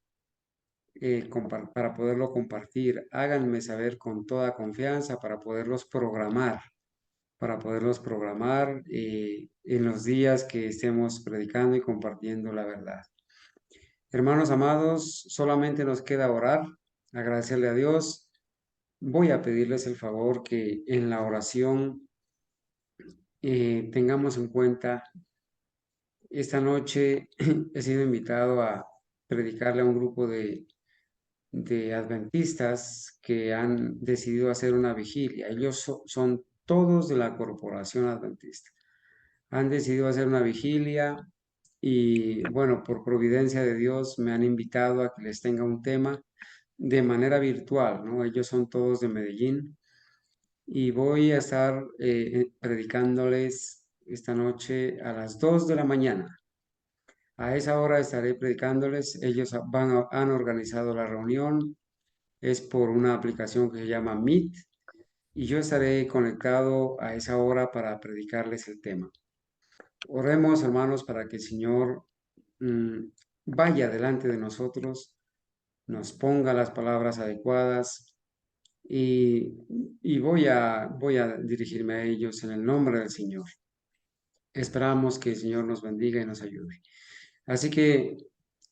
para poderlo compartir. Háganme saber con toda confianza para poderlos programar en los días que estemos predicando y compartiendo la verdad. Hermanos amados, solamente nos queda orar, agradecerle a Dios. Voy a pedirles el favor que en la oración tengamos en cuenta esta noche he sido invitado a predicarle a un grupo de adventistas que han decidido hacer una vigilia. Ellos son todos de la corporación adventista. Han decidido hacer una vigilia y bueno, por providencia de Dios me han invitado a que les tenga un tema de manera virtual, ¿no? Ellos son todos de Medellín y voy a estar predicándoles esta noche a las 2 de la mañana. A esa hora estaré predicándoles. Ellos han organizado la reunión. Es por una aplicación que se llama Meet y yo estaré conectado a esa hora para predicarles el tema. Oremos, hermanos, para que el Señor mm, vaya delante de nosotros, nos ponga las palabras adecuadas y, y voy a dirigirme a ellos en el nombre del Señor. Esperamos que el Señor nos bendiga y nos ayude. Así que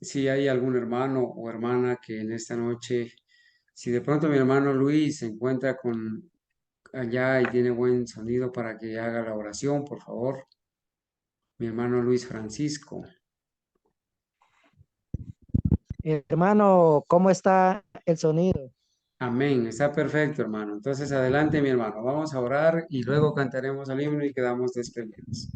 si hay algún hermano o hermana que en esta noche, si de pronto mi hermano Luis se encuentra con allá y tiene buen sonido para que haga la oración, por favor. Mi hermano Luis Francisco. Hermano, ¿cómo está el sonido? Amén, está perfecto, hermano. Entonces, adelante, mi hermano. Vamos a orar y luego cantaremos el himno y quedamos despedidos.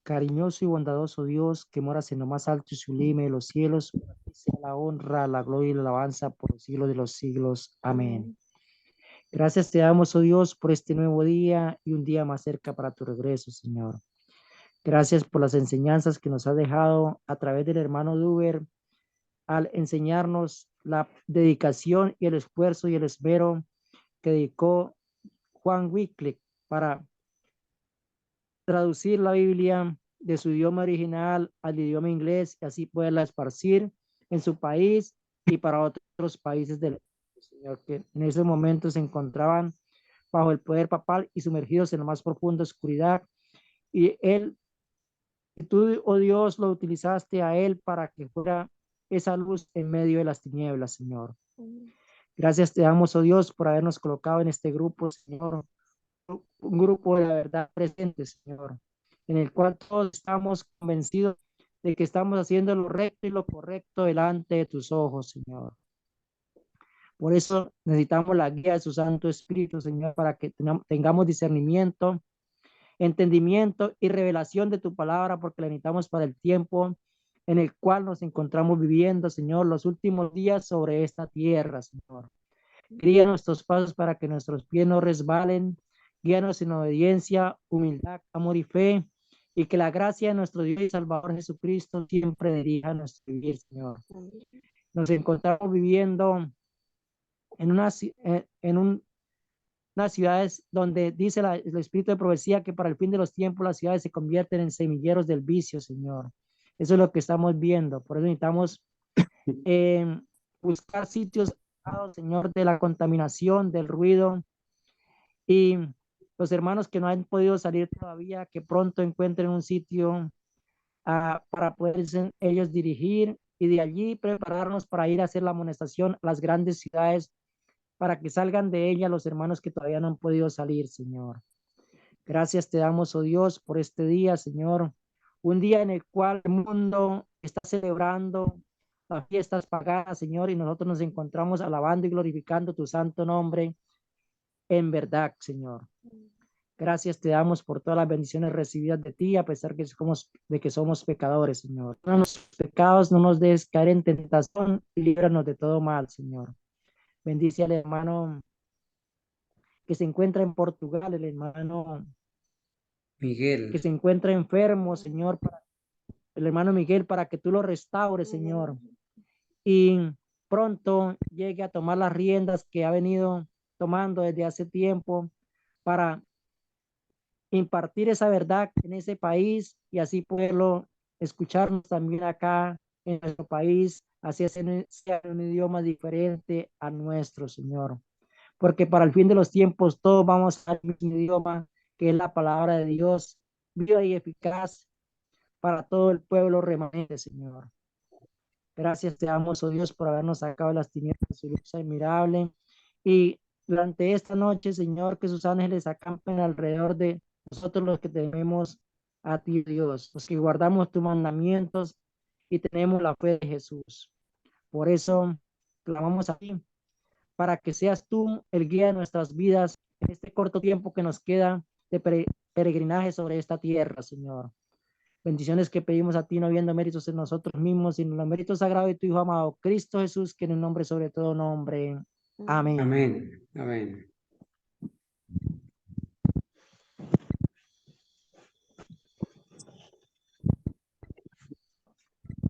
Cariñoso y bondadoso Dios, que moras en lo más alto y sublime de los cielos, para ti sea la honra, la gloria y la alabanza por los siglos de los siglos. Amén. Gracias te damos, oh Dios, por este nuevo día y un día más cerca para tu regreso, Señor. Gracias por las enseñanzas que nos has dejado a través del hermano Duber al enseñarnos la dedicación y el esfuerzo y el esmero que dedicó Juan Wycliffe para traducir la Biblia de su idioma original al idioma inglés y así poderla esparcir en su país y para otros países del Señor, que en ese momento se encontraban bajo el poder papal y sumergidos en la más profunda oscuridad. Y él, tú, oh Dios, lo utilizaste a él para que fuera esa luz en medio de las tinieblas, Señor. Gracias te damos, oh Dios, por habernos colocado en este grupo, Señor, un grupo de la verdad presente, Señor, en el cual todos estamos convencidos de que estamos haciendo lo recto y lo correcto delante de tus ojos, Señor. Por eso necesitamos la guía de su Santo Espíritu, Señor, para que tengamos discernimiento, entendimiento y revelación de tu palabra, porque la necesitamos para el tiempo en el cual nos encontramos viviendo, Señor, los últimos días sobre esta tierra, Señor. Guía nuestros pasos para que nuestros pies no resbalen. Guíanos en obediencia, humildad, amor y fe, y que la gracia de nuestro Dios y Salvador Jesucristo siempre dirija nuestro vivir, Señor. Nos encontramos viviendo en unas ciudades donde dice el Espíritu de profecía que para el fin de los tiempos las ciudades se convierten en semilleros del vicio, Señor. Eso es lo que estamos viendo. Por eso necesitamos buscar sitios, Señor, de la contaminación, del ruido, y los hermanos que no han podido salir todavía, que pronto encuentren un sitio para poder ellos dirigir y de allí prepararnos para ir a hacer la amonestación a las grandes ciudades para que salgan de ella los hermanos que todavía no han podido salir, Señor. Gracias te damos, oh Dios, por este día, Señor. Un día en el cual el mundo está celebrando las fiestas paganas, Señor, y nosotros nos encontramos alabando y glorificando tu santo nombre en verdad, Señor. Gracias te damos por todas las bendiciones recibidas de ti, a pesar de que somos pecadores, Señor. No nos pecados, no nos des caer en tentación y líbranos de todo mal, Señor. Bendice al hermano que se encuentra en Portugal, el hermano Miguel. que se encuentra enfermo, Señor, el hermano Miguel, para que tú lo restaures, Señor, y pronto llegue a tomar las riendas que ha venido tomando desde hace tiempo para impartir esa verdad en ese país y así poderlo escucharnos también acá en nuestro país, así sea un idioma diferente a nuestro, Señor. Porque para el fin de los tiempos todos vamos al mismo idioma, que es la palabra de Dios, viva y eficaz para todo el pueblo remanente, Señor. Gracias te damos, oh Dios, por habernos sacado de las tinieblas de su luz admirable y durante esta noche, Señor, que sus ángeles acampen alrededor de nosotros los que tememos a ti, Dios, los que guardamos tus mandamientos y tenemos la fe de Jesús. Por eso clamamos a ti, para que seas tú el guía de nuestras vidas en este corto tiempo que nos queda de peregrinaje sobre esta tierra, Señor. Bendiciones que pedimos a ti, no viendo méritos en nosotros mismos, sino los méritos sagrados de tu Hijo amado, Cristo Jesús, que en el nombre sobre todo nombre. Amén. Amén. Amén.